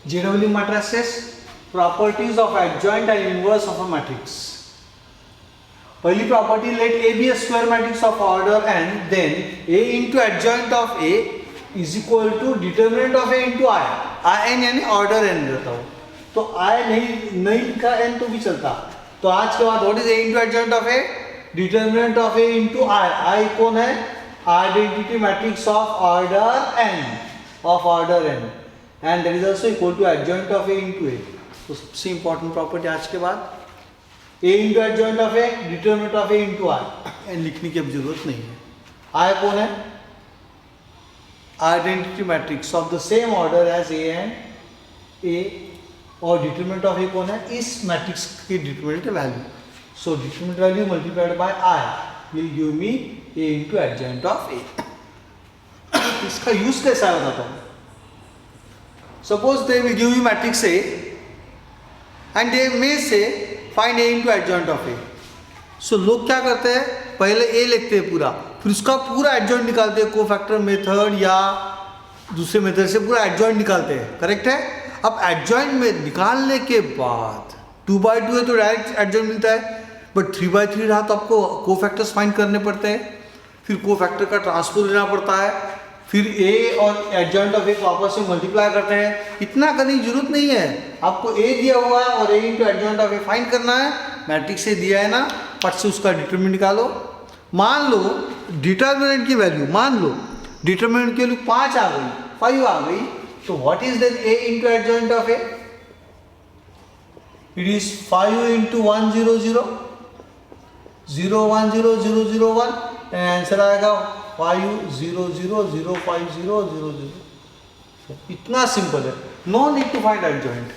JW matrices, properties of adjoint and inverse of a matrix. पहली property, let A be a square matrix of order n, then A into adjoint of A is equal to determinant of A into I. In यानी order n रहता हो, तो I नहीं लिखा n तो भी चलता. तो आज के बाद what is A into adjoint of A? Determinant of A into I. I कौन है? Identity matrix of order n and that is also equal to adjoint of A into A. तो सबसे इंपॉर्टेंट प्रॉपर्टी आज के बाद A into adjoint of A, determinant of A into I. n लिखने की अब जरूरत नहीं है. I कौन है? Identity matrix of the same order as A and A, और डिटर्मिनेंट ऑफ A कौन है? इस मैट्रिक्स की determinant value. So determinant value multiplied by I will give me A into adjoint of A. इसका use कैसा है बताता हूँ. Suppose they will give you matrix A and they may say find A into adjoint of A. So लोग क्या करते हैं, पहले A लिखते हैं पूरा, फिर उसका पूरा adjoint निकालते हैं कोफैक्टर मेथड या दूसरे मेथड से पूरा adjoint निकालते हैं. करेक्ट है. अब adjoint में निकालने के बाद 2/2 है तो डायरेक्ट adjoint मिलता है, बट 3/3 रहा तो आपको कोफैक्टर्स फाइंड करने पड़ते हैं, फिर कोफैक्टर का ट्रांसपोज लेना पड़ता है, फिर A और एडजॉइंट ऑफ A को आपस में मल्टीप्लाई करते हैं. इतना करने की जरूरत नहीं है. आपको A दिया हुआ है और A into adjoint of A find करना है. मैट्रिक्स से दिया है ना, फट से उसका डिटरमिनेंट निकालो. मान लो डिटरमिनेंट की वैल्यू, मान लो डिटरमिनेंट की वैल्यू 5 आ गई, 5 आ गई, तो what is then A into adjoint of A? It is 5 into 1 0 0 0 1 0 0 0 1 and answer आएगा 5 0 0 0 5 0 0 0. इतना सिंपल है. No need to find adjoint.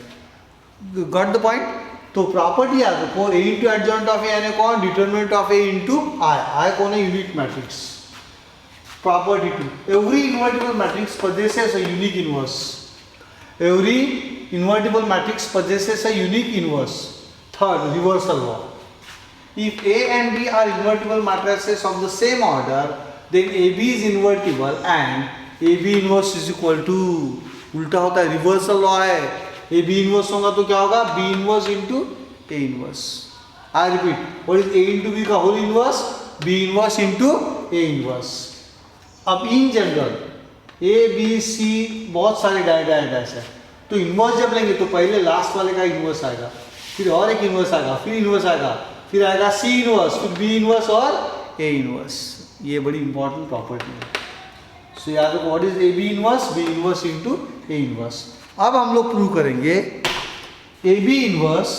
Got the point. तो प्रॉपर्टी आ गई कौन? A into adjoint of A यानी कौन? Determinant of A into I. I कौन है? Unit matrix. Property 2, every invertible matrix possesses a unique inverse. Every invertible matrix possesses a unique inverse. Third, reversal law. If A and B are invertible matrices of the same order, then AB is invertible and AB inverse is equal to, उल्टा होता है, reversal law है. AB inverse होगा तो क्या होगा? B inverse into A inverse. I repeat, what is A into B का whole inverse? B inverse into A inverse. अब in general A B C बहुत सारे डायग्राम्स है, तो इनवर्स जब लेंगे तो पहले लास्ट वाले का इनवर्स आएगा, फिर और एक इनवर्स आएगा, फिर इनवर्स आएगा, फिर आएगा C इनवर्स, फिर B इनवर्स और A इनवर्स. ये बड़ी इंपॉर्टेंट प्रॉपर्टी है. सो याद रखो, what is A B inverse? B inverse into A inverse. अब हम लोग प्रूव करेंगे A B inverse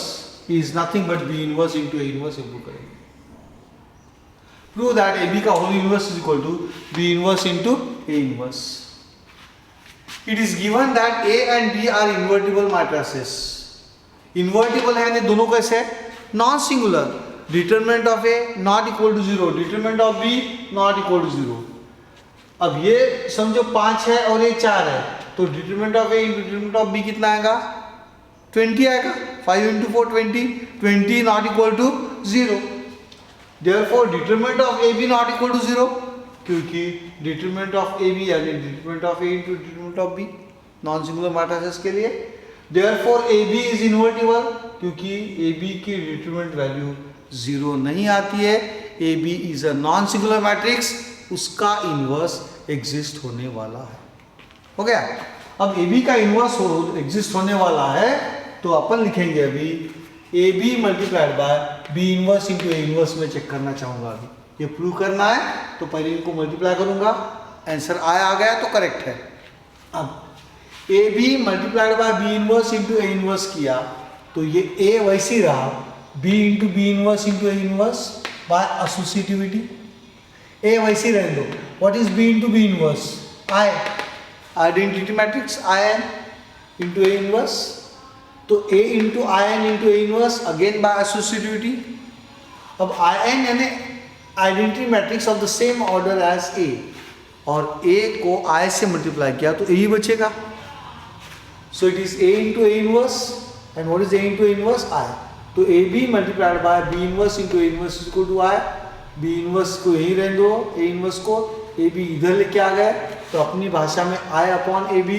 is nothing but B inverse into A inverse. Prove करेंगे. प्रूव दैट A B का whole inverse is equal to B inverse into A inverse. It is given that A and B are invertible matrices. Invertible है यानी दोनों कैसे? Non singular. Determinant of A not equal to 0, determinant of B not equal to 0. अब ये समझो 5 है और ये 4 है, तो determinant of A into determinant of B कितना आएगा? 20 आएगा. 5 into 4 20, 20 not equal to 0. Therefore determinant of AB not equal to 0, क्योंकि डिटरमिनेंट ऑफ AB यानी determinant of A into determinant of B non singular matrices के लिए. Therefore AB is invertible, क्योंकि AB की determinant value 0 नहीं आती है. AB is a non singular matrix, उसका इनवर्स एग्जिस्ट होने वाला है. हो गया. अब AB का इनवर्स एग्जिस्ट होने वाला है, तो अपन लिखेंगे अभी AB multiplied by B inverse into A inverse में चेक करना चाहूंगा. अभी ये प्रूव करना है, तो पहले इनको मल्टीप्लाई करूंगा. आंसर आ गया तो करेक्ट है. अब AB multiplied by B inverse into A inverse किया, तो ये A वैसे ही रहा, B into B inverse into A inverse by associativity. A वैसे ही रहने दो. What is B into B inverse? I, identity matrix IN into A inverse. तो A into IN into A inverse again by associativity. अब IN यानी identity matrix of the same order as A, और A को I से multiply किया तो A ही बचेगा. So it is A into A inverse, and what is A into A inverse? I. तो AB multiplied by B inverse into A inverse is equal to I. B inverse को यही रहने दो, A inverse को. AB इधर लेके आ गए, तो अपनी भाषा में I अपॉन AB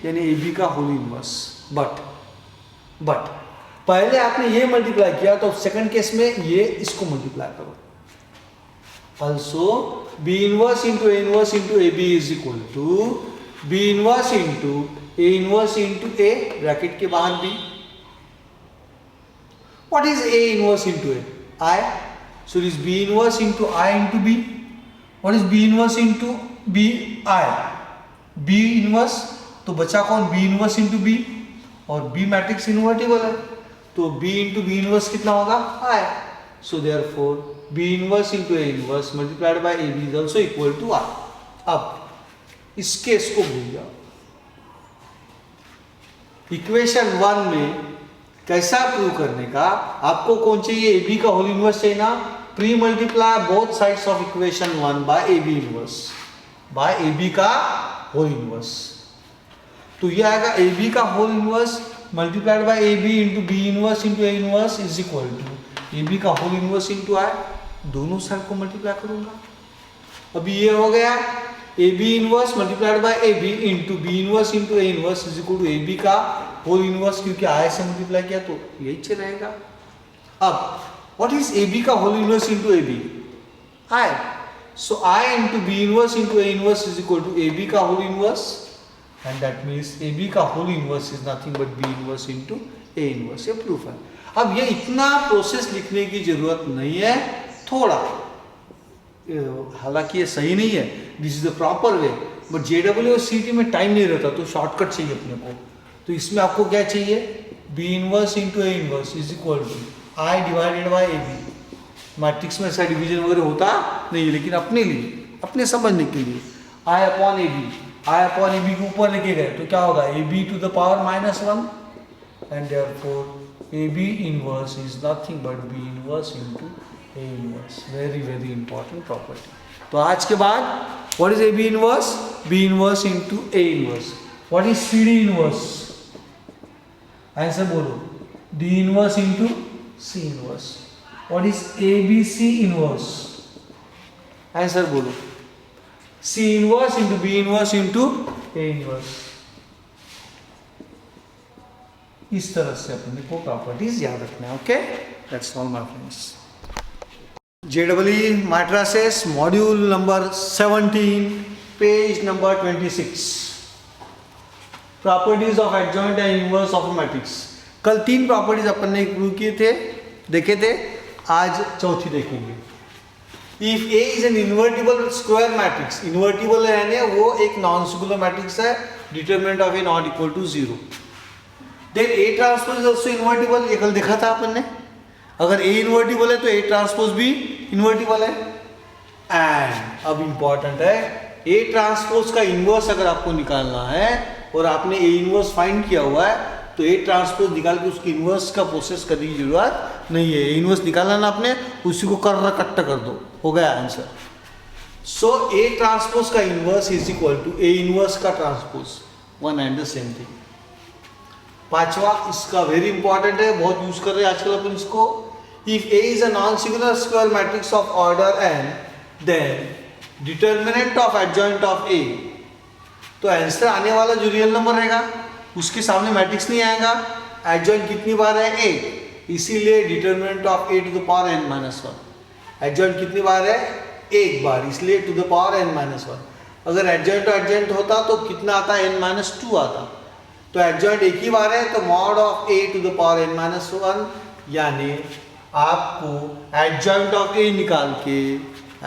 यानी AB का होल इनवर्स. बट पहले आपने ये मल्टीप्लाई किया तो सेकंड केस में ये इसको मल्टीप्लाई करो. Also B inverse into A inverse into AB is equal to B inverse into A inverse into A bracket के बाहर B. What is A inverse into A? I. So it is B inverse into I into B. What is B inverse into B? I. B inverse तो बचा कौन? B inverse into B और B matrix invertible है तो B into B inverse कितना होगा? I. So therefore B inverse into A inverse multiplied by AB is also equal to I. अब इस केस को भूल जाओ. इक्वेशन 1 में कैसा प्रूव करने का, आपको कौन चाहिए? AB का होल इनवर्स चाहिए ना. Pre multiply both sides of equation 1 by AB inverse by AB का होल इनवर्स. तो ये आएगा AB का whole inverse multiplied by AB into B inverse into A inverse is equal to AB का whole inverse into I. दोनों side को multiply करूंगा. अभी ये हो गया AB inverse multiplied by AB into B inverse into A inverse is equal to AB का whole inverse, क्योंकि I से मल्टीप्लाई किया तो यही चल रहेगा. अब व्हाट इज AB का whole inverse into AB? I. So I into B inverse into A inverse is equal to AB का whole inverse and that means AB का whole inverse is nothing but B inverse into A inverse. ये proof है. अब ये इतना process लिखने की जरूरत नहीं है, थोड़ा, हालांकि ये सही नहीं है, this is the proper way, but JEE और CET में टाइम नहीं रहता तो शॉर्टकट चाहिए अपने को. तो इसमें आपको क्या चाहिए? B inverse into A inverse is equal to I divided by AB. Matrix में ऐसा डिवीजन वगैरह होता नहीं, लेकिन अपने लिए, अपने समझने के लिए I अपॉन AB को ऊपर लेके गए तो क्या होगा? AB to the power -1 and therefore AB inverse is nothing but B inverse into A inverse. Very very important property. तो आज के बाद what is AB inverse? B inverse into A inverse. What is CD inverse? Answer बोलो. D inverse into C inverse. What is ABC inverse? Answer बोलो. C inverse into B inverse into A inverse. इस तरह से अपने को properties याद रखना है. Okay, that's all my friends. JEE matrices module number 17 page number 26. Properties of adjoint and inverse of matrix. कल 3 प्रॉपर्टीज अपन ने प्रूव किए थे, देखे थे. आज चौथी देखेंगे. If A is an invertible square matrix, invertible यानी वो एक नॉन सिंगुलर मैट्रिक्स है, determinant of A not equal to 0. Then A transpose is also invertible. ये कल देखा था अपन ने. अगर A इन्वर्टिबल है तो A ट्रांसपोज भी इन्वर्टिबल है. एंड अब इंपॉर्टेंट है, A ट्रांसपोज का इन्वर्स अगर आपको निकालना है और आपने A इन्वर्स फाइंड किया हुआ है तो A ट्रांसपोज निकाल के उसकी इन्वर्स का प्रोसेस करने की जरूरत नहीं है. A इन्वर्स निकालना ना आपने, उसी को कर्रा कट्टा कर दो, हो गया आंसर. सो A ट्रांसपोज का inverse is equal to A inverse का transpose, one and the same thing. पांचवा इसका वेरी इंपॉर्टेंट है, बहुत यूज कर रहे हैं आजकल अपन इसको. If A is a non singular square matrix of order n, then determinant of adjoint of A. तो आंसर आने वाला जो रियल नंबर रहेगा उसके सामने मैट्रिक्स नहीं आएगा. एडजॉइंट कितनी बार है? 8. इसीलिए determinant of A to the power n-1. Adjoint कितनी बार है? 1 बार, इसलिए टू द पावर n-1. अगर एडजॉइंट एडजॉइंट होता तो कितना आता? n-2 आता. तो एडजॉइंट एक ही बार है तो mod of A to the power n-1, यानी आपको एडजॉइंट ऑफ A निकाल के,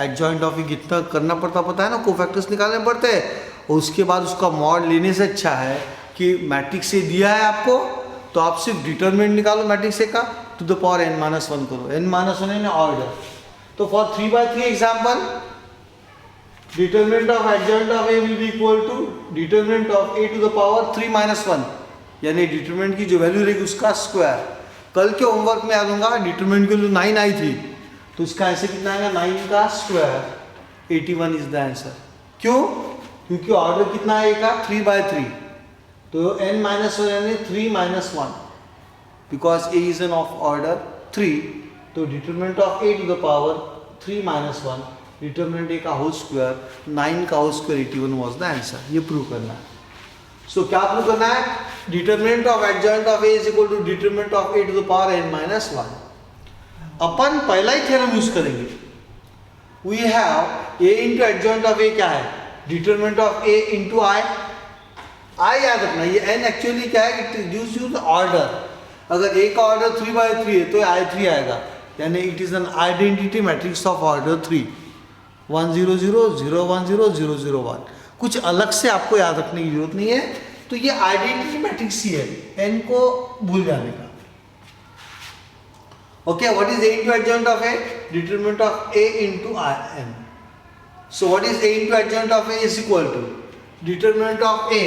एडजॉइंट ऑफ A कितना करना पड़ता पता है ना, कोफैक्टर्स निकालने पड़ते हैं. और उसके बाद उसका मॉड लेने से अच्छा है कि मैट्रिक्स A दिया है आपको तो आप सिर्फ डिटरमिनेंट निकालो मैट्रिक्स A का, टू द पावर n-1 करो. n-1 है ना ऑर्डर. तो for 3/3 example, determinant of adjoint of A will be equal to determinant of A to the power 3-1, यानी डिटरमिनेंट की जो वैल्यू रहेगी उसका स्क्वायर. कल के होमवर्क में आ दूंगा, डिटरमिनेंट की वैल्यू 9 आई थी तो इसका आंसर कितना आएगा? 9 का स्क्वायर, 81 इज द आंसर. क्यों? क्योंकि ऑर्डर कितना आएगा? 3/3. तो n-1 यानी 3-1, because A is n of order 3. तो determinant of A to the power 3-1, determinant A का होल स्क्वायर, 9 का whole square 81 was the answer. ये प्रूव करना है. सो क्या प्रूव करना है? Determinant of adjoint of A is equal to determinant of A to the power n minus 1। अपन पहला ही थ्योरम यूज करेंगे। We have a into adjoint of ए क्या है, डिटरमिनेंट ऑफ a इंटू आई। आई याद रखना, ये n एक्चुअली क्या है, it gives you the order. अगर a का ऑर्डर 3/3 है तो i3 आएगा, यानी it is an identity matrix of order 3, 1 0 0 0 1 0 0 0 1। कुछ अलग से आपको याद रखने की जरूरत नहीं है, तो ये आइडेंटिटी मैट्रिक्स ही है, n को भूल जाने का। Okay, what is a into adjoint of a? Determinant of a into n. So what is a into adjoint of a is equal to determinant of a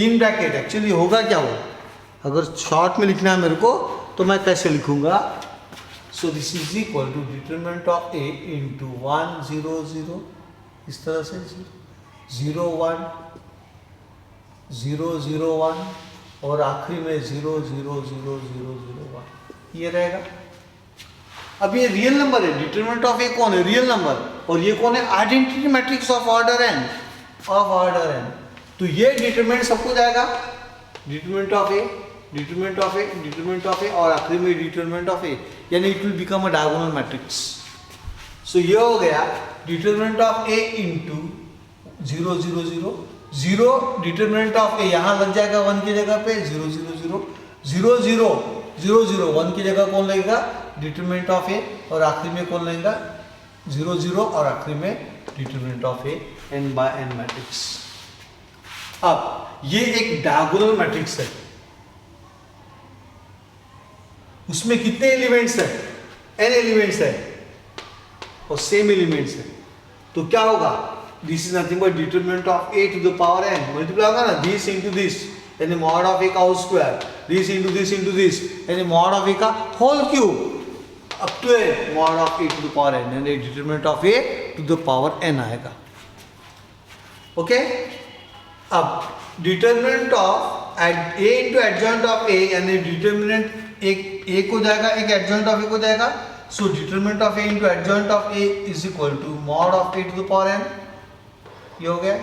in bracket। Actually होगा क्या वो, अगर short में लिखना है मेरे को तो मैं कैसे लिखूंगा, so this is equal to determinant of a into 1 0 0, इस तरह से 0 1 0 0 1 और आखिरी में 0 0 0 0 0 1, ये रहेगा। अब ये रियल नंबर है, डिटरमिनेंट ऑफ ए कौन है, रियल नंबर, और ये कौन है, identity matrix of order n, तो ये डिटरमिनेंट सबको जाएगा, determinant of A, determinant of A, determinant of A और आखिरी में डिटरमिनेंट ऑफ ए, यानी it will become a diagonal matrix. So ये हो गया determinant of A into 0 0 0 0, determinant of A यहाँ लग जाएगा 1 की जगह पे 0 0 0 0 0 0 0 1 की जगह कौन लगेगा, डिटरमिनेंट ऑफ ए, और आखिरी में कौन लगेगा 0 0 और आखिरी में determinant of A, n by n matrix. अब ये एक डायगोनल मैट्रिक्स है, उसमें कितने एलिमेंट्स है, n एलिमेंट्स है और सेम एलिमेंट्स है, तो क्या होगा, this is nothing but determinant of a to the power n, multiply होगा ना, दिस इनटू दिस यानी मॉड ऑफ a का whole square, this into this यानी मॉड ऑफ a का whole cube up to a mod of a to the power n, यानी determinant of a to the power n आएगा। Okay, अब determinant of a into adjoint of a, यानी determinant एक a को जाएगा, एक adjoint of a को जाएगा, so determinant of a into adjoint of a is equal to mod of a to the power n, ये हो गया।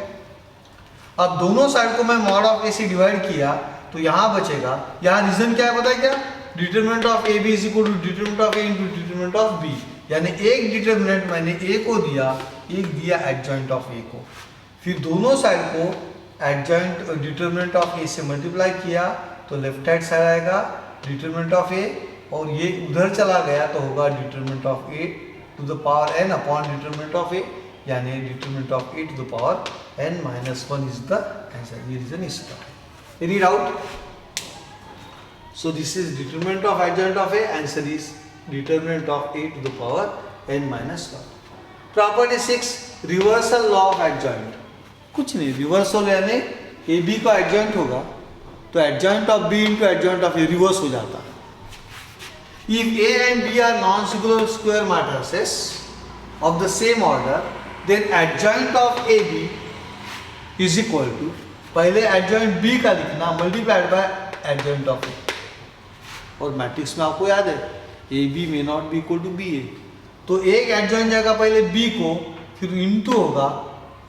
अब दोनों साइड को मैं मॉड ऑफ a से डिवाइड किया तो यहाँ बचेगा, यहाँ रीजन क्या है पता है क्या, determinant of A B is equal to determinant of A into determinant of B, यानी एक डिटरमिनेंट मैंने ए को दिया, एक दिया एडजॉइंट ऑफ ए को, फिर दोनों साइड को एडजॉइंट डिटरमिनेंट ऑफ ए से मल्टीप्लाई किया तो लेफ्ट हैंड साइड आएगा डिटरमिनेंट ऑफ ए, और ये उधर चला गया तो होगा determinant of A to the power n upon determinant of A, यानी determinant of A to the power n minus 1 is the answer. ये रीजन इसका है। Any doubt? So this is determinant of adjoint of A, answer is determinant of A to the power n minus 1. Property 6, reversal law of adjoint। कुछ नहीं, reversal यानी A B का adjoint होगा तो adjoint of B into adjoint of A reverse हो जाता है। If A and B are non singular square matrices of the same order, then adjoint of A B is equal to, पहले adjoint B का लिखना multiplied by adjoint of A, और matrix में आपको याद है A B may not be equal to B A, तो एक एडजॉइंट जाएगा पहले बी को, फिर इनटू होगा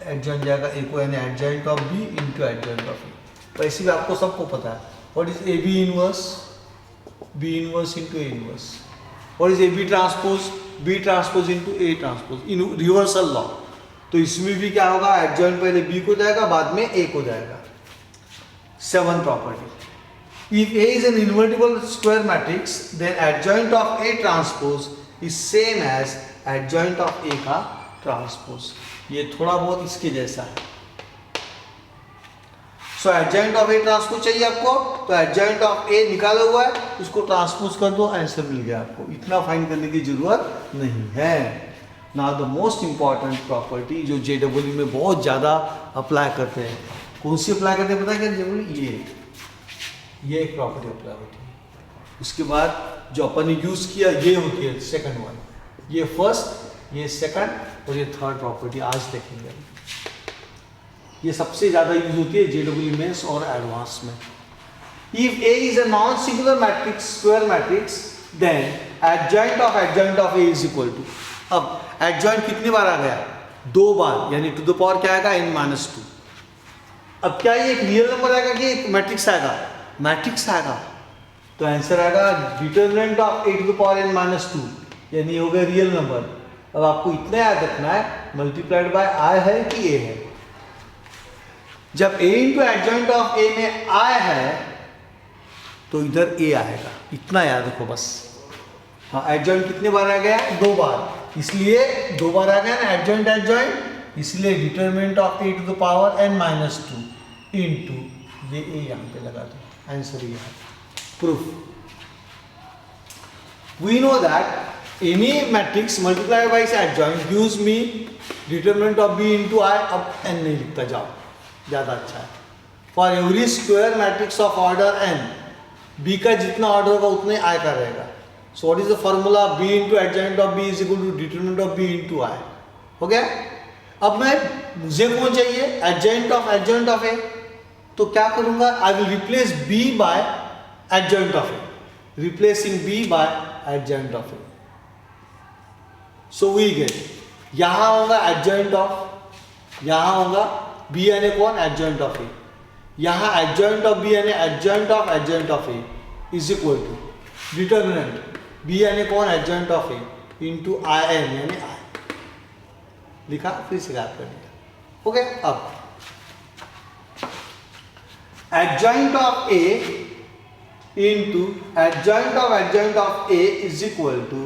एडजॉइंट जाएगा ए को, यानी adjoint of B into adjoint of A. वैसे भी आपको सबको पता है what is A B inverse, B inverse into A inverse, what is A B transpose, B transpose into A transpose, in reversal law. तो इसमें भी क्या होगा, एडजॉइंट पहले बी को जाएगा बाद में ए को जाएगा। 7 property, if A is an invertible square matrix, then adjoint of A transpose is same as adjoint of A का transpose। ये थोड़ा बहुत इसके जैसा है। So adjoint of A transpose चाहिए आपको, तो adjoint of A निकाला हुआ है, उसको transpose कर दो, आंसर मिल गया आपको। इतना फाइंड करने की जरूरत नहीं है। Now the most important property जो JEE में बहुत ज़्यादा अप्लाई करते हैं, कौन सी अप्लाई करते हैं पता है क्या, ये एक प्रॉपर्टी अप्लाई होती है। उसके बाद जो अपन ने यूज किया ये होती है सेकंड वन, ये फर्स्ट, ये सेकंड और ये थर्ड प्रॉपर्टी आज देखेंगे। ये सबसे ज्यादा यूज होती है JEE मेंस और एडवांस में। If A is a non singular matrix, square matrix, then adjoint of A is equal to, अब एडजॉइंट कितनी बार आ गया, 2 बार, यानी टू द पावर क्या आएगा n-2। अब क्या ये एक रियल नंबर आएगा कि एक मैट्रिक्स आएगा, मैट्रिक्स आएगा, तो आंसर आएगा determinant of a to the power n minus 2, यानी हो गया रियल नंबर। अब आपको इतना याद रखना है मल्टीप्लाइड बाय i है कि a है। जब a into adjoint of a में i है तो इधर a आएगा, इतना याद रखो बस। हाँ, एडजॉइंट कितने बार आ गया? 2 बार, इसलिए 2 बार आ गया ना एडजॉइंट एडजॉइंट, इसलिए determinant of a to the power n minus 2 into ये a यहाँ पे लगा दो, आंसर ये है। Proof, we know that any matrix multiplied by its adjoint gives me determinant of b into i। अब n नहीं लिखता जाओ, ज़्यादा अच्छा है। For every square matrix of order n, b का जितना ऑर्डर होगा उतने i का रहेगा। So what is the formula? b into adjoint of b is equal to determinant of b into i। हो गया। अब मुझे कौन चाहिए? Adjoint of a। तो क्या करूंगा? I will replace b by adjoint of a, replacing b by adjoint of a। So we get, यहां होगा एडजॉइंट ऑफ, यहां होगा b यानी कौन? Adjoint of a। यहां एडजॉइंट ऑफ b यानी adjoint of a is equal to determinant b यानी कौन? Adjoint of a into i n यानी i। लिखा, फिर से याद कर लिया। ओके। अब adjoint of a into adjoint of a is equal to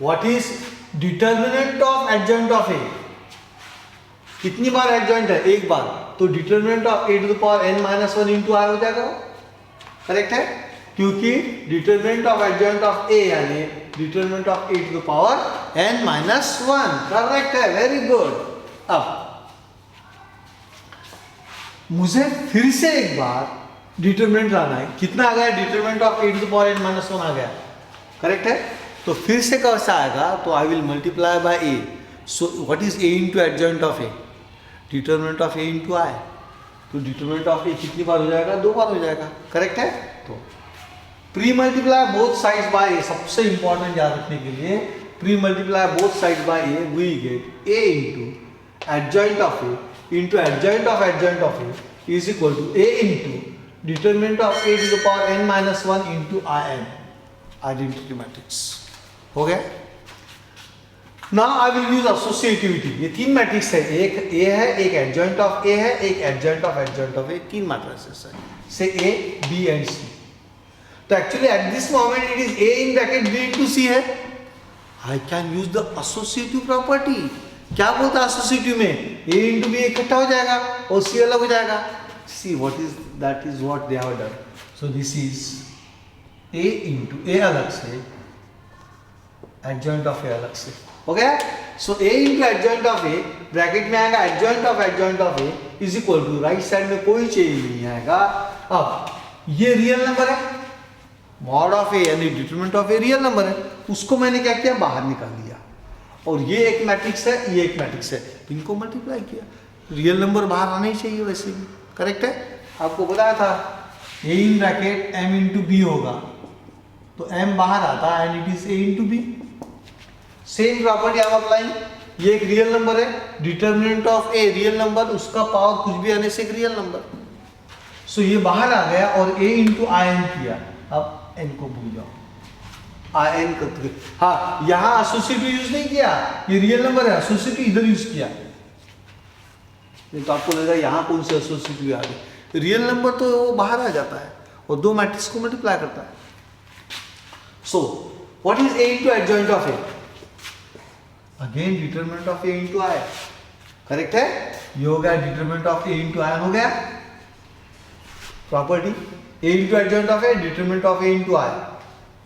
what is determinant of adjoint of a। कितनी बार एडजॉइंट है? 1 बार, तो determinant of a to the power n minus 1 into i हो जाएगा। करेक्ट है, क्योंकि determinant of adjoint of a यानी determinant of a to the power n minus 1। Correct है, वेरी गुड। अब मुझे फिर से एक बार डिटरमिनेंट लाना है। कितना आ गया? Determinant of a to the power n minus 1 आ गया। करेक्ट है, तो फिर से कैसा आएगा? तो I will multiply by a। So what is a into adjoint of a? Determinant of a into i। तो डिटरमिनेंट ऑफ a कितनी बार हो जाएगा? 2 बार हो जाएगा। करेक्ट है, तो pre multiply both sides by a, सबसे इंपॉर्टेंट याद रखने के लिए, pre multiply both sides by a, we get a into adjoint of a into adjoint of a is equal to a into determinant of a to the power n minus 1 into i n, identity matrix. हो गया। Now I will use associativity. ये 3 matrix है, एक a है, एक adjoint of a है, एक adjoint of a, 3 matrices है, से a b एंड c। तो actually at this moment it is a in bracket b into c है। I can use the associative property. क्या बोलता है एसोसिएटिव में? a इंटू b इकट्ठा हो जाएगा और c अलग हो जाएगा। See what is that is what they have done. So this is a into a अलग से, एडजॉइंट ऑफ a अलग से। हो गया। So a into adjoint of a, bracket में आएगा adjoint of a is equal to, right side में कोई चेंज नहीं आएगा। अब ये रियल नंबर है, मॉड ऑफ a यानी determinant of a real number है, उसको मैंने क्या किया? बाहर निकाल दिया। और ये एक मैट्रिक्स है, ये एक मैट्रिक्स है, इनको मल्टीप्लाई किया। रियल नंबर बाहर आना ही चाहिए वैसे भी। करेक्ट है, आपको बताया था a in bracket m into b होगा, तो m बाहर आता है and it is a into b। Same property आप अप्लाई। ये एक रियल नंबर है, determinant of a real number, उसका पावर कुछ भी आने से एक रियल नंबर। सो ये बाहर आ गया और a इंटू i n किया। अब n को भूल जाओ, i n करते। हाँ, यहाँ एसोसिएटिव यूज नहीं किया, ये रियल नंबर है, एसोसिएटिव इधर यूज किया। तो आपको लगेगा यहाँ कौन से एसोसिएटिव आ गए? रियल नंबर तो वो बाहर आ जाता है और 2 मैट्रिक्स को मल्टीप्लाई करता है। So what is a into adjoint of a? Again determinant of a into i। Correct है, ये हो गया determinant of a into i। हो गया property, a into adjoint of a, determinant of a into i।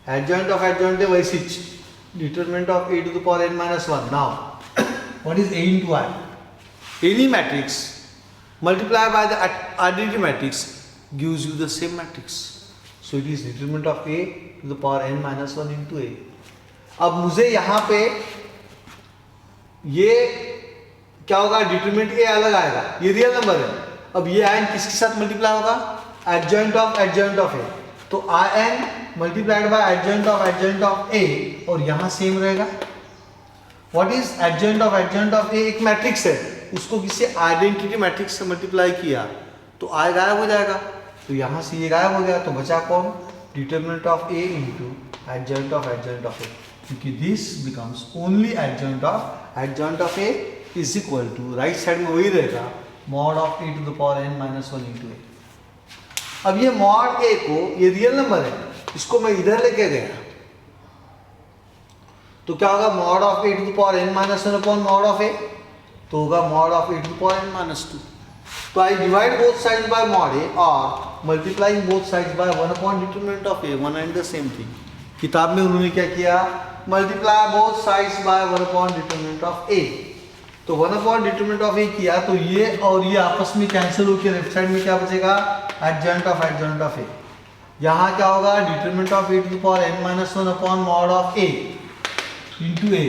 Adjoint of adjoint है वैसे determinant of a to the power n minus 1। Now what is a into i? Any matrix multiplied by the identity matrix gives you the same matrix. So it is determinant of a to the power n minus 1 into a. अब मुझे यहाँ पे ये क्या होगा? Determinant a अलग आएगा, ये रियल नंबर है। अब ये n किसके साथ मल्टीप्लाई होगा? Adjoint of a। तो in multiplied by adjoint of a, और यहाँ सेम रहेगा। What is adjoint of a? एक मैट्रिक्स है, उसको किसी आइडेंटिटी मैट्रिक्स से मल्टीप्लाई किया तो i गायब हो जाएगा। तो यहाँ से ये गायब हो गया, तो बचा कौन? Determinant of A into adjoint of A, क्योंकि this becomes only adjoint of A is equal to, right side में वही रहेगा, mod of A to the power n minus 1 into A. अब ये मॉड ए को, ये रियल नंबर है, इसको मैं इधर लेके गया तो क्या होगा? Mod of A to the power n minus 1 upon mod of A, तो होगा mod of A to the power n minus 2। तो I divide both sides by mod A और multiplying both sides by 1 upon determinant of A, one and the same thing. किताब में उन्होंने क्या किया? Multiply both sides by 1 upon determinant of A. तो 1 upon determinant of ए किया तो ये और ये आपस में कैंसिल होकर लेफ्ट साइड में क्या बचेगा? Adjoint of A. यहाँ क्या होगा? Determinant of A to the power n minus 1 upon mod of A into A.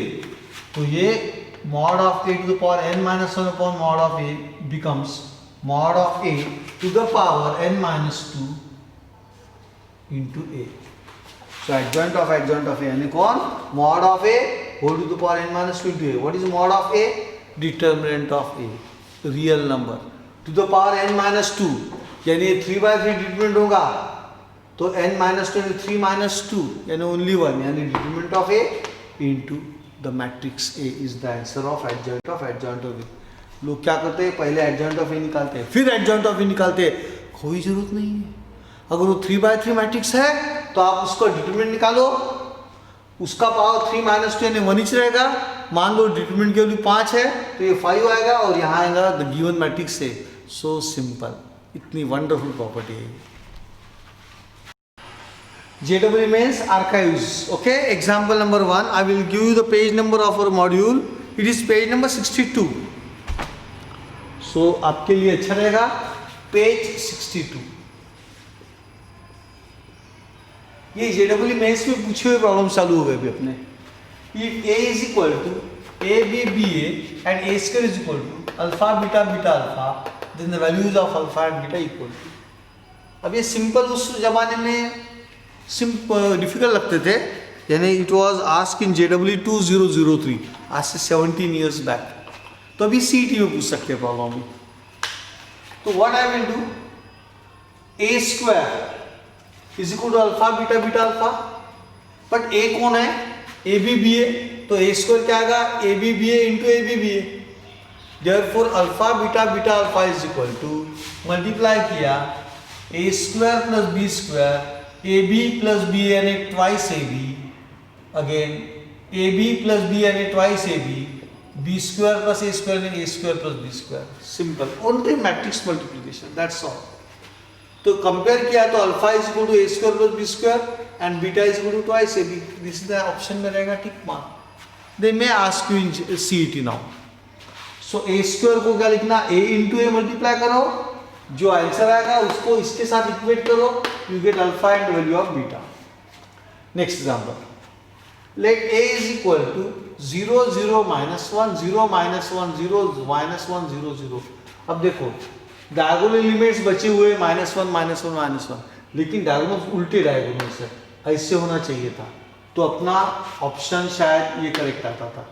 तो ये mod of a to the power n minus 1 upon mod of a becomes mod of a to the power n minus 2 into a. So adjoint of a यानी कौन? mod of a whole to the power n minus 2 into a. What is mod of a? Determinant of a, real number, to the power n minus 2, यानी 3/3 determinant होगा तो n minus 2 3 minus 2 यानी only 1, यानी determinant of a into the matrix A is the answer of adjoint of A। लोग क्या करते हैं? पहले adjoint of A निकालते हैं, फिर adjoint of A निकालते हैं। कोई जरूरत नहीं है। अगर वो 3/3 मैट्रिक्स है तो आप उसको डिटरमिनेंट निकालो, उसका पावर 3 माइनस 2 यानी 1 ही रहेगा। मान लो डिटरमिनेंट की वैल्यू 5 है तो ये 5 आएगा और यहाँ आएगा द गिवन मैट्रिक्स से। सो सिंपल, इतनी वंडरफुल प्रॉपर्टी है। JW means archives. Okay, example number 1. I will give you the page number of our module. It is page number 62. So आपके लिए अच्छा रहेगा पेज 62। ये JW मेंस में पूछे हुए प्रॉब्लम चालू हो गए अभी अपने। If A is equal to AB BA and A square is equal to alpha beta beta alpha, then the values of alpha and beta equal to। अब ये सिंपल उस जमाने में डिफिकल्ट लगते थे, यानी it was ask in JW 2003, आज से 17 ईयर्स बैक। तो अभी CET में पूछ सकते हैं प्रॉब्लम भी। तो what I will do, A square is equal to alpha beta beta alpha, but A कौन है? ए बी बी ए, तो ए स्क्वायर क्या आएगा? A B B A into A B B A. Therefore alpha beta beta alpha is equal to, multiply किया A square plus B square, A B plus B यानी twice A B, again A B plus B यानी twice A B, B square plus A square यानी A square plus B square. Simple, only matrix multiplication, that's all. तो compare किया तो alpha is equal to A square plus B square and beta is equal to twice A B. This is the option में रहेगा tick mark. They may ask you in CET now. So A square को क्या लिखना? ए into A multiply करो, जो answer आएगा उसको इसके साथ इक्वेट करो, you get alpha and value of beta. Next example, let A is equal to 0 0 minus 1 0 minus 1 0 minus 1 0 0। अब देखो डायगोनल एलिमेंट्स बचे हुए -1 -1 -1, लेकिन डायगोनल उल्टे डायगोनल्स है, ऐसे होना चाहिए था, तो अपना ऑप्शन शायद ये करेक्ट आता था।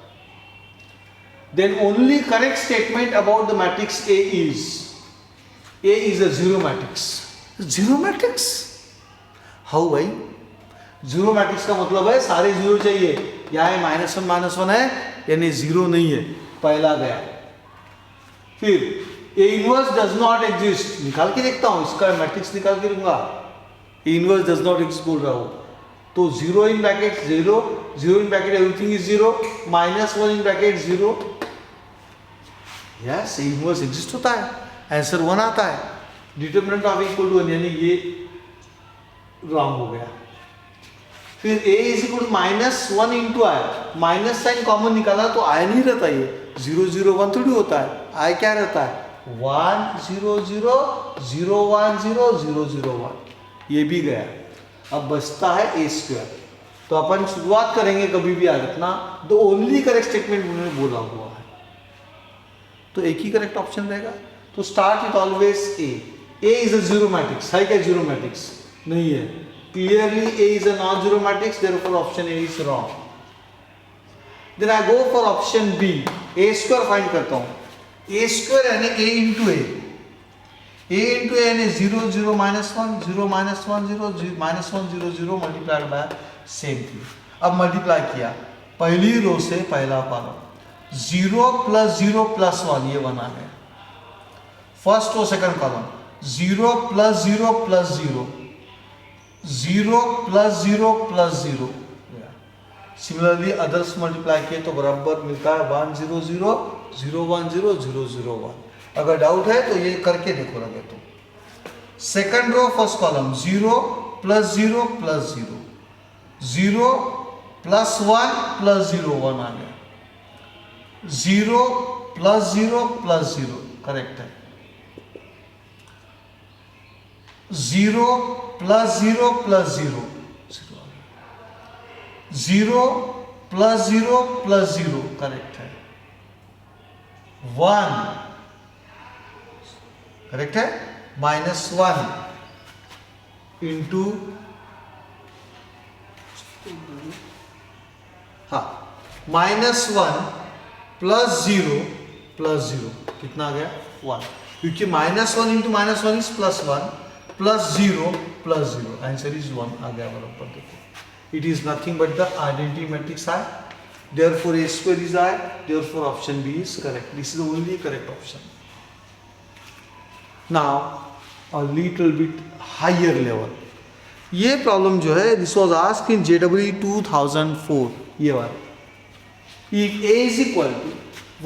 Then only correct statement about the matrix A is a zero matrix। Zero matrix? How भाई? जीरो मैट्रिक्स का मतलब है सारे जीरो चाहिए, यहाँ -1 है यानी जीरो नहीं है, पहला गया। फिर A inverse does not exist, निकाल के देखता हूँ, इसका मैट्रिक्स निकाल के दूंगा। A inverse does not exist बोल रहा हूँ तो 0 in bracket 0 0 in bracket everything is 0 -1 in bracket 0। Yes, A inverse exist होता है, आंसर 1 आता है। डिटरमिनेंट ऑफ इक्वल टू 1 यानी ये रॉन्ग हो गया। फिर a is equal to -1 into I, minus sign common निकाला तो आई नहीं रहता, ये 0 0 1 थोड़ी होता है, आई क्या रहता है? 1 0 0 0 1 0 0 0 1, ये भी गया। अब बचता है a स्क्वायर। तो अपन शुरुआत करेंगे कभी भी याद रखना, द ओनली करेक्ट स्टेटमेंट उन्होंने बोला हुआ है, तो एक ही करेक्ट ऑप्शन रहेगा। तो start with always a. A is a zero matrix, है क्या zero matrix? नहीं है, clearly A is a non-zero matrix, therefore option A is wrong. Then I go for option B, A square find करता हूँ। A square यानी A into A, a into n is 0 0 minus 1 0 minus 1 0 minus 1 0 0 multiplied by same thing. अब multiply किया पहली रो से पहला column 0 plus 0 plus 1 ये 1 आ गया। First row second column 0 plus 0 plus 0 0 plus 0 plus 0। Similarly others multiply किए तो बराबर मिलता है 1 0 0 0 1 0 0 0 1। अगर डाउट है तो ये करके देखो लगे तो। Second row first column 0 plus 0 plus 0 0 plus 1 plus 0 1 आ गया। 0 प्लस 0 प्लस 0 करेक्ट है। 0 plus 0 plus 0 0 plus 0 plus 0 correct है। 1 करेक्ट है। माइनस 1 इंटू हाँ माइनस 1 प्लस 0 प्लस 0 कितना आ गया 1, क्योंकि minus 1 into minus 1 is plus 1 plus 0 plus 0 answer is 1 आ गया बराबर। देखो it is nothing but the identity matrix I, therefore a square is I, therefore option B is correct. This is the only correct option. Now a little bit higher level, ये problem जो है this was asked in JEE 2004 ये वाला। if a is equal to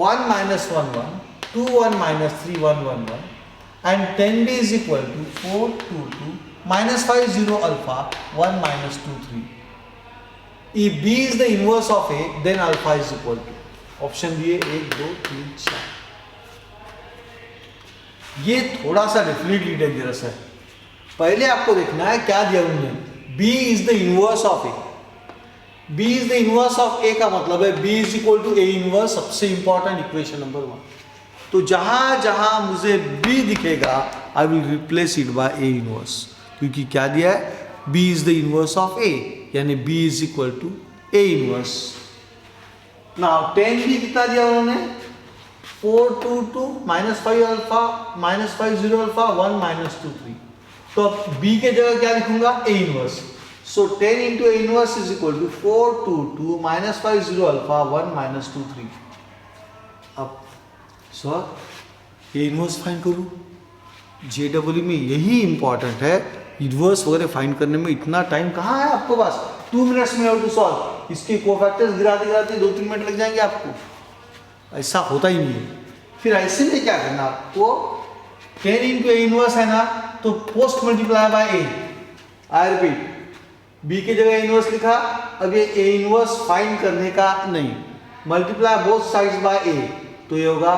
1 minus 1 1 2 1 minus 3 1 1 1 and 10b is equal to 4 2 2 minus 5 0 alpha 1 minus 2 3, if b is the inverse of a then alpha is equal to option दिए 1 2 3 4। ये थोड़ा सा definitely dangerous है। पहले आपको देखना है क्या दिया उन्होंने, b is the inverse of a। b is the inverse of a का मतलब है b is equal to a inverse, सबसे इंपॉर्टेंट इक्वेशन नंबर 1। तो जहां जहां मुझे b दिखेगा आई will replace it by a inverse, क्योंकि क्या दिया है b is the inverse of a, यानी b is equal to a inverse। Now 10b कितना दिया उन्होंने 4 2 2 minus 5 alpha minus 5 0 alpha 1 minus 2 3। तो अब b के जगह क्या लिखूंगा a inverse। So 10 into a inverse is equal to 4 2 2 minus 5 0 alpha 1 minus 2 3। अब सर a inverse फाइंड करूं, JEE में यही इंपॉर्टेंट है। इनवर्स वगैरह फाइंड करने में इतना टाइम कहाँ है आपको पास, 2 मिनट्स में हाउ टू सॉल्व। इसके कोफैक्टर्स गिराते गिराते 2-3 मिनट लग जाएंगे आपको, ऐसा होता ही नहीं है। फिर ऐसे में क्या करना आपको, 10 इंटू ए इनवर्स है ना, तो post multiply by A. I repeat, B की जगह इनवर्स लिखा, अब ये ए इनवर्स फाइंड करने का नहीं, मल्टीप्लाई बोथ साइड्स बाय ए, तो ये होगा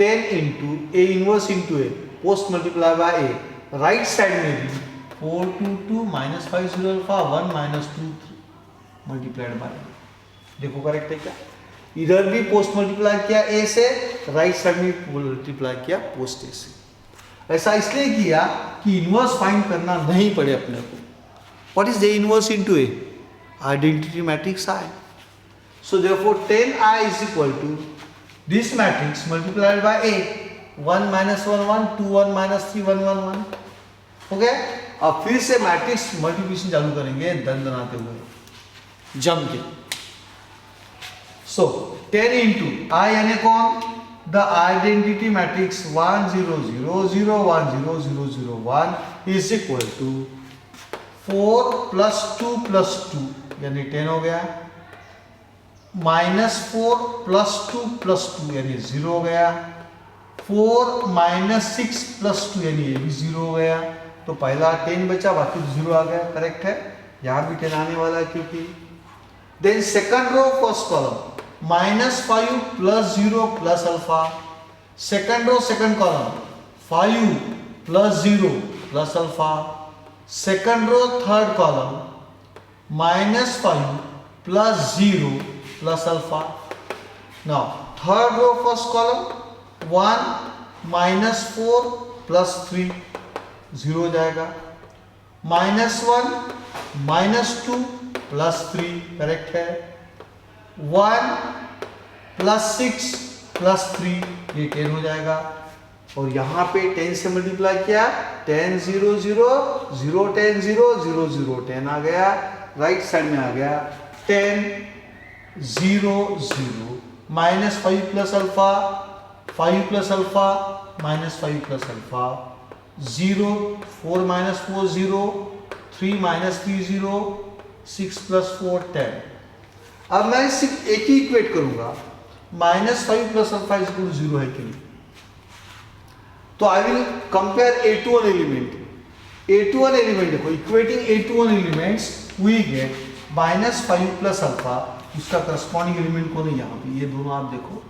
10 into A inverse into A, post multiply by A. Right side में भी 4 2 2 minus 5 0 alpha 1 minus 2 3 multiplied by, देखो करेक्ट है क्या। इधर भी पोस्ट मल्टीप्लाई किया ए से, राइट साइड में मल्टीप्लाई किया पोस्ट ए से। ऐसा इसलिए किया कि इनवर्स फाइंड करना नहीं पड़े अपने को। What is the inverse into A, identity matrix I. So therefore 10i is equal to this matrix multiplied by a, 1 minus 1 1 2 1 minus 3 1 1 1 हो गया। अब फिर से मैट्रिक्स मल्टीप्लिकेशन चालू करेंगे दंदनाते हुए जम के। सो 10 इंटू आई यानी कौन, the identity matrix 1 0 0 0 1 0 0 0 1 is equal to 4 plus 2 plus 2 यानी 10 हो गया, माइनस 4 प्लस 2 प्लस 2 यानी 0 हो गया, 4 माइनस 6 प्लस 2 यानी ये भी 0 हो गया। तो पहला 10 बचा, बाकी 0 आ गया, करेक्ट है। यहाँ भी 10 आने वाला है क्योंकि। Then second row first column minus 5 plus 0 plus alpha, second row second column 5 plus 0 plus alpha, second row third column minus 5 plus 0 plus alpha. Now third row first column 1 minus 4 plus 3 0 हो जाएगा, minus 1 minus 2 plus 3 correct है, 1 plus 6 plus 3 ये 10 हो जाएगा, और यहाँ पे 10 से मल्टीप्लाई किया, 10 0 0 0 10 0 0 0 10 आ गया, राइट साइड में आ गया 10 0 0 minus 5 plus alpha, 5 plus alpha minus 5 plus alpha, 0 4 minus 4 0 3 minus 3 0 6 plus 4 10। अब मैं सिर्फ एक ही इक्वेट करूंगा, minus 5 plus alpha is equal to 0 है कि नहीं। तो I will compare A two one element, A two one element देखो, equating A two one elements we get minus 5 plus alpha, उसका करस्पॉन्डिंग एलिमेंट कौन है यहाँ पे, ये दोनों आप देखो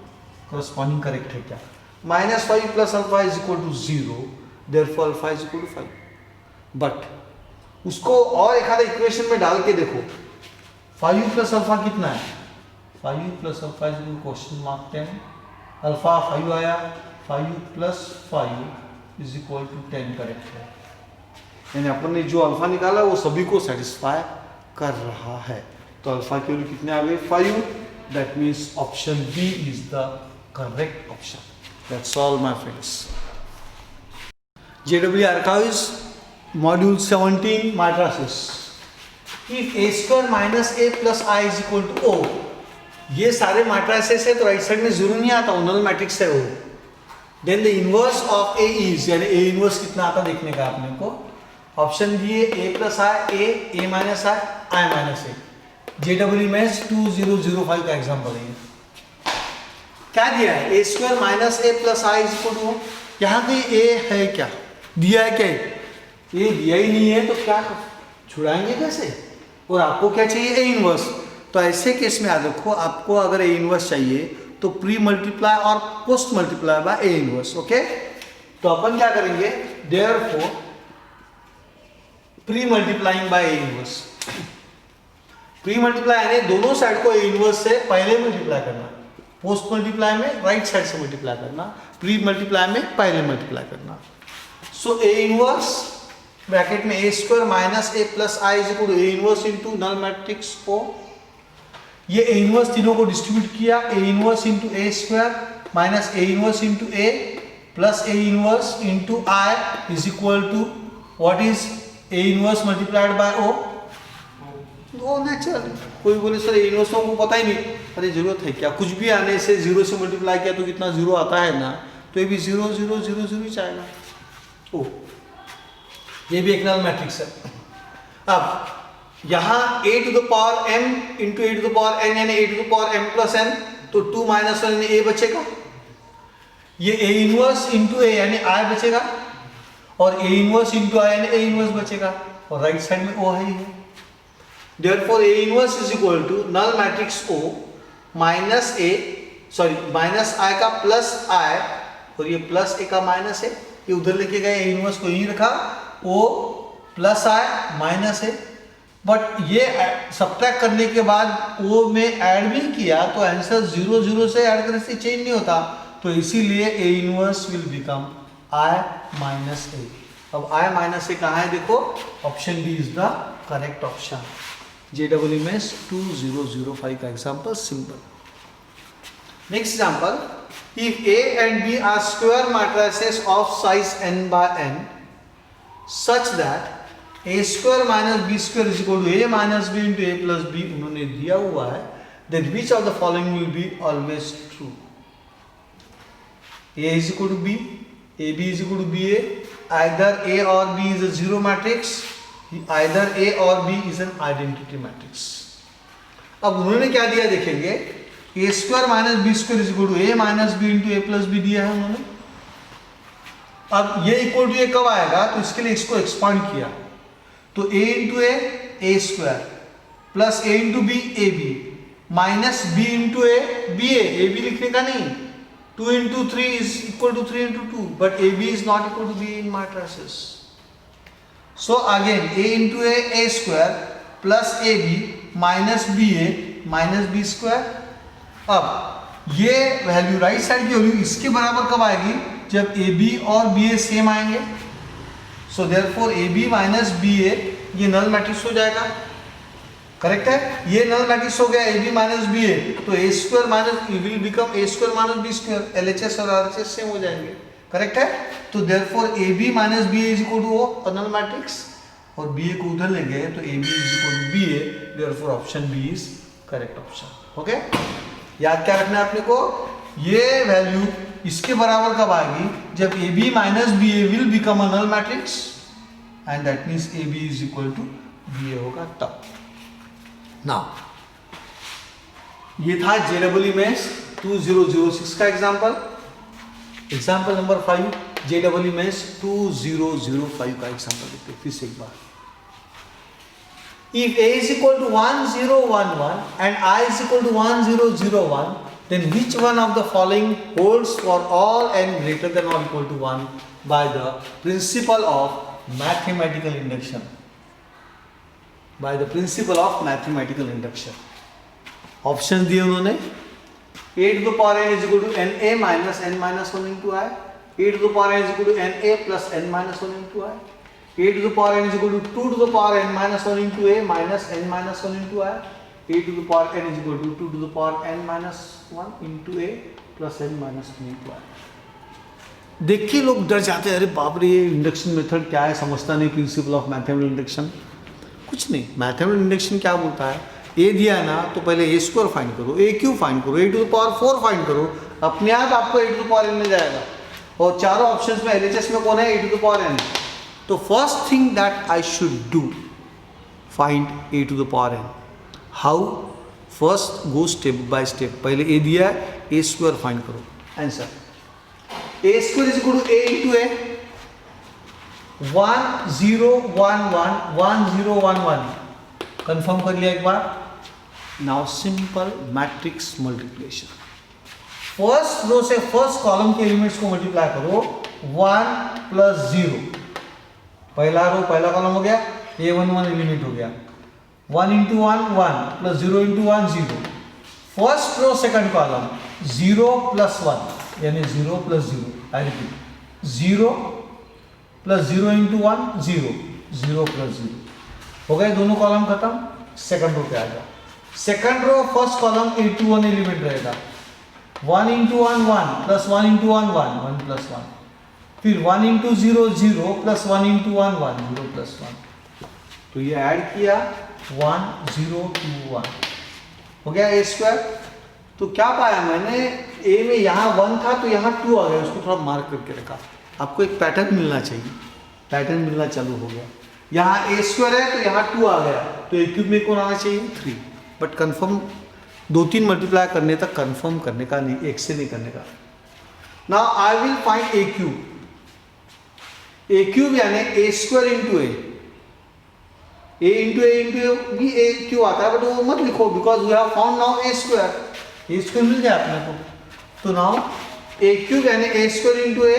करस्पॉन्डिंग करेक्ट है क्या, minus 5 plus alpha is equal to 0, therefore alpha is equal to 5। But उसको और एक आधा इक्वेशन में डाल के देखो, 5 प्लस अल्फा कितना है, 5 plus alpha is equal question mark 10, alpha 5 आया, 5 plus 5 is equal to 10 correct है, यानी अपन ने जो अल्फा निकाला वो सभी को सेटिस्फाई कर रहा है। तो अल्फा की वैल्यू कितने आ गए 5, that means option B is the correct option. That's all my friends. JEE Archives module 17 matrices। If a square minus a plus I is equal to O, ये सारे matrices है तो राइट साइड में जरूर नहीं आता, नल मैट्रिक्स है वो। Then the inverse of A is, यानी ए इनवर्स कितना आता देखने का आपने को, ऑप्शन दिए A plus I, A minus I minus A. JEE maths 2005 का एग्जाम्पल है। क्या दिया है, A square minus A plus I is equal to, यहाँ पे ए है क्या, दिया है क्या, ये दिया ही नहीं है तो क्या छुड़ाएंगे कैसे, और आपको क्या चाहिए ए इनवर्स। तो ऐसे केस में याद रखो, आपको अगर ए इनवर्स चाहिए तो प्री मल्टीप्लाई और post multiply by A inverse. Okay, तो अपन क्या करेंगे, therefore pre multiplying by A inverse, pre multiply यानी दोनों साइड को ए इनवर्स से पहले मल्टीप्लाई करना, पोस्ट मल्टीप्लाई में राइट साइड से मल्टीप्लाई करना, प्री मल्टीप्लाई में पहले मल्टीप्लाई करना। सो ए इनवर्स ब्रैकेट में A square minus A plus I is equal to A inverse into null matrix O. ये ए इनवर्स तीनों को डिस्ट्रीब्यूट किया, A inverse into A square minus A inverse into A plus A inverse into I is equal to what is A inverse multiplied by ओ। वो natural, कोई बोले sir A inverse को पता ही नहीं, अरे जरूरत है क्या, कुछ भी आने से 0 से मल्टीप्लाई किया तो कितना 0 आता है ना, तो ये भी 0 0 0 0 ही जाएगा। ओ, ये भी एक नल मैट्रिक्स है। अब यहाँ a to the power m into a to the power n यानी a to the power m plus n, तो 2 माइनस 1 यानी a बचेगा, ये a इनवर्स इंटू a यानी i बचेगा, और a इनवर्स इंटू i यानी a इनवर्स बचेगा, और राइट साइड में o है ही है। Therefore a inverse is equal to null matrix o minus a, sorry minus i का प्लस i, और ये प्लस a का माइनस है, ये उधर लेके गए, a इनवर्स को यहीं रखा, o प्लस i माइनस है। बट ये सब्ट्रैक्ट करने के बाद ओ में ऐड भी किया तो आंसर 0 0 से ऐड करने से चेंज नहीं होता, तो इसीलिए A inverse will become I minus A. अब आई माइनस ए कहाँ है देखो, option D is the correct option. JEE maths 2005 का example simple. Next example, if A and B are square matrices of size n by n such that A square minus B square is equal to A minus B into A plus B उन्होंने दिया हुआ है, then which of the following will be always true. A is equal to B, A B is equal to B A, either A और B is a zero matrix, either A और B is an identity matrix. अब उन्होंने क्या दिया देखेंगे, A square minus B square is equal to A minus B into A plus B दिया है उन्होंने। अब ये इक्वल टू ए कब आएगा, तो इसके लिए इसको एक्सपांड किया, तो a into A square plus a into B A B minus b into A B A B लिखने का नहीं, 2 into 3 is equal to 3 into 2, but A B is not equal to B in matrices. So again a into A square plus A B minus B A minus B square. अब ये value right side की value इसके बराबर कब आएगी, जब A B और B A same आएंगे। So therefore A B minus B A ये नल मैट्रिक्स हो जाएगा, करेक्ट है, ये नल मैट्रिक्स हो गया A B minus B A, तो A square minus will become A square minus B square, L H S और आर एच एस सेम हो जाएंगे, करेक्ट है। तो therefore A B minus B is equal to O null matrix, और B A को उधर लेंगे तो A B is equal to B A, therefore option B is correct option. Okay, याद क्या रखना है अपने को, ये वैल्यू इसके बराबर कब आएगी, जब A B minus B A will become a null matrix and that means A B is equal to B A होगा तब। नाउ ये था JEE मेंस 2006 का एग्जाम्पल। एग्जाम्पल नंबर 5 JEE मेंस 2005 का एग्जाम्पल देखते हैं फिर से एक बार। If A is equal to 1011 and I is equal to 1001, then which one of the following holds for all n greater than or equal to 1 by the principle of mathematical induction? By the principle of mathematical induction. Option दिए उन्होंने, a to the power n is equal to n a minus n minus 1 into I, a to the power n is equal to n a plus n minus 1 into I, a to the power n is equal to 2 to the power n minus 1 into a minus n minus 1 into I, a to the power n is equal to 2 to the power n minus 1 into a plus n minus 1 into I। देख के लोग डर जाते हैं, अरे बाप रे ये इंडक्शन मेथड क्या है, समझता नहीं प्रिंसिपल ऑफ मैथमेटिकल इंडक्शन। कुछ नहीं, मैथमेटिकल इंडक्शन क्या बोलता है, ए दिया है ना तो पहले ए स्क्वायर फाइंड करो, ए क्यूब फाइंड करो, A to the power 4 find करो, अपने आप आपको A to the power n मिल जाएगा। और चारों ऑप्शंस में एलएचएस में कौन है, A to the power n. तो first thing that I should do, find A to the power n. How, first go step by step. पहले ए दिया है, ए स्क्वायर फाइंड करो, answer A square is equal to A into A, 1011 1011 confirm कर लिया एक बार। Now simple matrix multiplication, first row से first column के एलिमेंट्स को मल्टीप्लाई करो, 1 प्लस 0, पहला रो पहला कॉलम हो गया, A11 एलिमेंट हो गया, 1 into 1 1 plus 0 into 1 0, first row second column 0 plus 1 यानी 0 plus 0, I repeat 0 plus 0 into 1 0, 0 plus 0 हो गए, दोनों कॉलम खत्म। सेकंड रो पे आ जाओ, second row first column 81 element रहेगा, 1 इंटू 1 1 प्लस 1 इंटू 1 1 1 प्लस 1, फिर 1 इंटू 0 0 प्लस 1 इंटू 1 1 0 प्लस 1, तो ये ऐड किया 1 0 2 1 हो गया ए स्क्वायर। तो क्या पाया मैंने, ए में यहाँ 1 था तो यहाँ 2 आ गया, उसको थोड़ा मार्क करके रखा। आपको एक पैटर्न मिलना चाहिए, पैटर्न मिलना चालू हो गया। यहाँ ए स्क्वायर है तो यहाँ 2 आ गया, तो ए क्यूब में कौन आना चाहिए 3। बट कंफर्म 2-3 मल्टीप्लाई करने तक कंफर्म करने का नहीं, एक से नहीं करने का। Now I will find A cube, A cube यानी A square into A into भी ए क्यूब आता है, बट वो मत लिखो because we have found now A square मिल गया अपने को। तो नाउ ए क्यूब यानी ए स्क्वायर इंटू ए,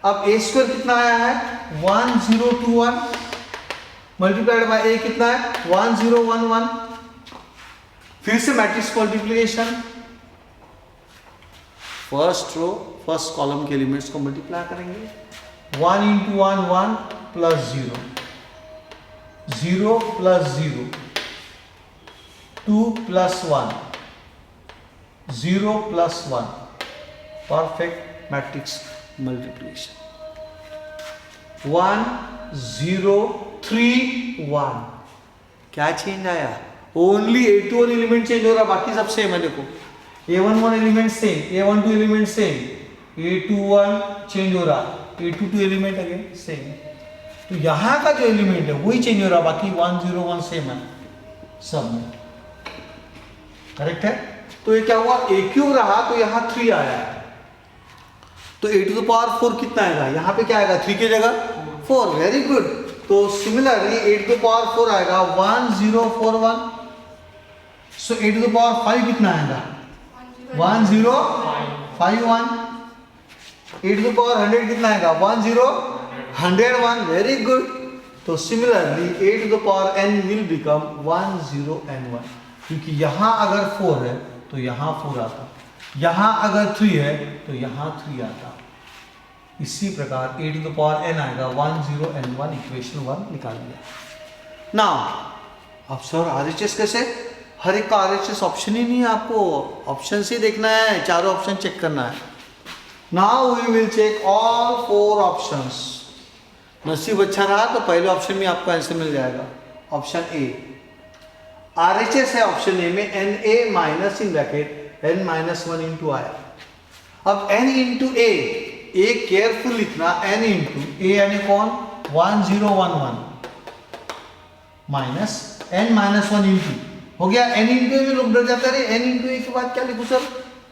अब ए स्क्वायर कितना आया है 1021 मल्टीप्लाइड बाय ए कितना है 1011। फिर से matrix multiplication, first row first column के एलिमेंट्स को मल्टीप्लाई करेंगे, 1 into 1 1 plus 0 0 plus 0 2 plus 1 0 plus 1, perfect matrix multiplication. 1 0 3 1, क्या चेंज आया, ओनली A21 एलिमेंट चेंज हो रहा, बाकी सब सेम है। देखो A11 element same, A12 element same, A21 change हो रहा, A22 एलिमेंट अगेन सेम। तो यहाँ का जो एलिमेंट है वही चेंज हो रहा, बाकी 101 सेम है सब में, करेक्ट है। तो ये क्या हुआ, ए क्यूब रहा तो यहाँ 3 आया, तो ए टू द पावर 4 कितना आएगा, यहाँ पे क्या आएगा 3 की जगह 4, वेरी गुड। तो similarly a to the power 4 आएगा 1041, so a to the power 5 कितना आएगा 1051, ए टू द पावर 100 कितना आएगा 101, वेरी गुड। तो similarly a to the power n will become 10n1, क्योंकि यहाँ अगर 4 है तो यहाँ 4 आता, यहाँ अगर 3 है तो यहाँ 3 आता। इसी प्रकार a to the power n आएगा 10n1, इक्वेशन 1 निकाल लिया। नाउ अब सर RHS कैसे, हर एक का RHS ऑप्शन ही नहीं है, आपको ऑप्शन से देखना है, चारों ऑप्शन चेक करना है। Now we will check all 4 options. नसीब अच्छा रहा तो पहले ऑप्शन में आपको आंसर मिल जाएगा। ऑप्शन ए RHS है ऑप्शन ए में NA minus in bracket n minus 1 into I. अब n इंटू ए केयरफुल लिखना, n इंटू ए यानी कौन 1011 माइनस n माइनस 1 इंटू हो गया। n इंटू ए में लोग डर जाते हैं, n इंटू ए के बाद क्या लिखूं सर,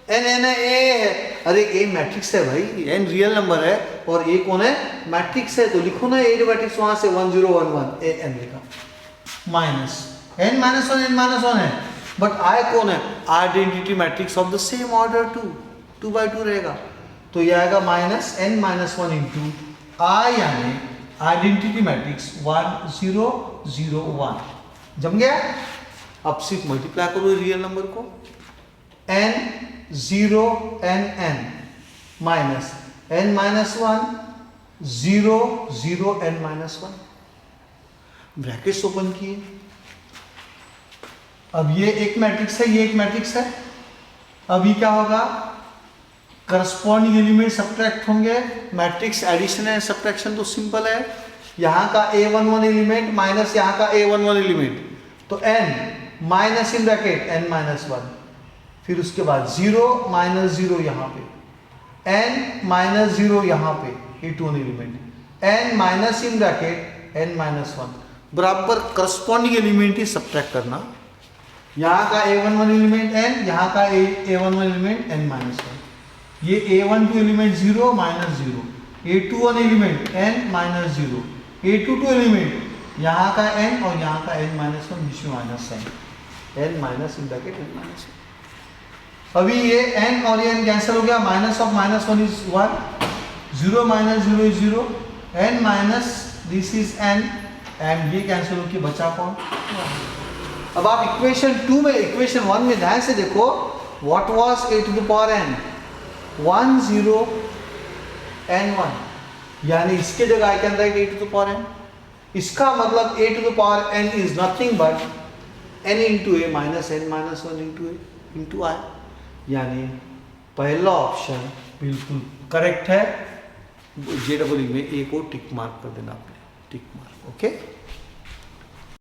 n है a है। अरे a मैट्रिक्स है भाई, n रियल नंबर है और a कौन है मैट्रिक्स है, तो लिखो ना a मैट्रिक्स वहां से 1011 a n लिखा minus n minus 1 n minus 1 है, बट i कौन है identity matrix of the same order 2 by 2 रहेगा, तो ये आएगा minus n minus 1 into i यानी आइडेंटिटी मैट्रिक्स 1 0 0 1। जम गया। अब सिर्फ मल्टीप्लाई करो रियल नंबर को, n 0 n n minus n minus 1 0 0 n minus 1 brackets open किए। अब ये एक मैट्रिक्स है, ये एक मैट्रिक्स है। अब ये क्या होगा, करस्पॉन्डिंग एलिमेंट सब्ट्रैक्ट होंगे। मैट्रिक्स एडिशन है, सब्ट्रैक्शन तो सिंपल है। यहाँ का a11 एलिमेंट माइनस यहाँ का a11 एलिमेंट, तो n minus in bracket n minus 1, फिर उसके बाद 0 माइनस 0 यहाँ पे, n माइनस 0 यहाँ पे a21 element, n minus in bracket n minus 1 बराबर करस्पॉन्डिंग एलिमेंट ही सब्ट्रैक्ट करना। यहाँ का a11 एलिमेंट n, यहाँ का a11 एलिमेंट n माइनस 1, ये a12 element 0 minus 0, a21 element n minus 0, a22 element यहाँ का n और यहाँ का n माइनस 1 बीच में minus n minus in bracket n minus 1। अभी ये n और ये n कैंसिल हो गया, minus of minus 1 is 1, 0 minus 0 is 0, n minus this is n and ये कैंसिल होकर बचा कौन। अब आप इक्वेशन 2 में इक्वेशन 1 में ध्यान से देखो, what was a to the power n 1 0 n 1, यानी इसके जगह I can write a to the power n। इसका मतलब a to the power n is nothing but n into A minus n minus 1 into I, यानी पहला option बिल्कुल correct है। JEE में a को टिक मार्क कर देना आपने, टिक मार्क। ओके।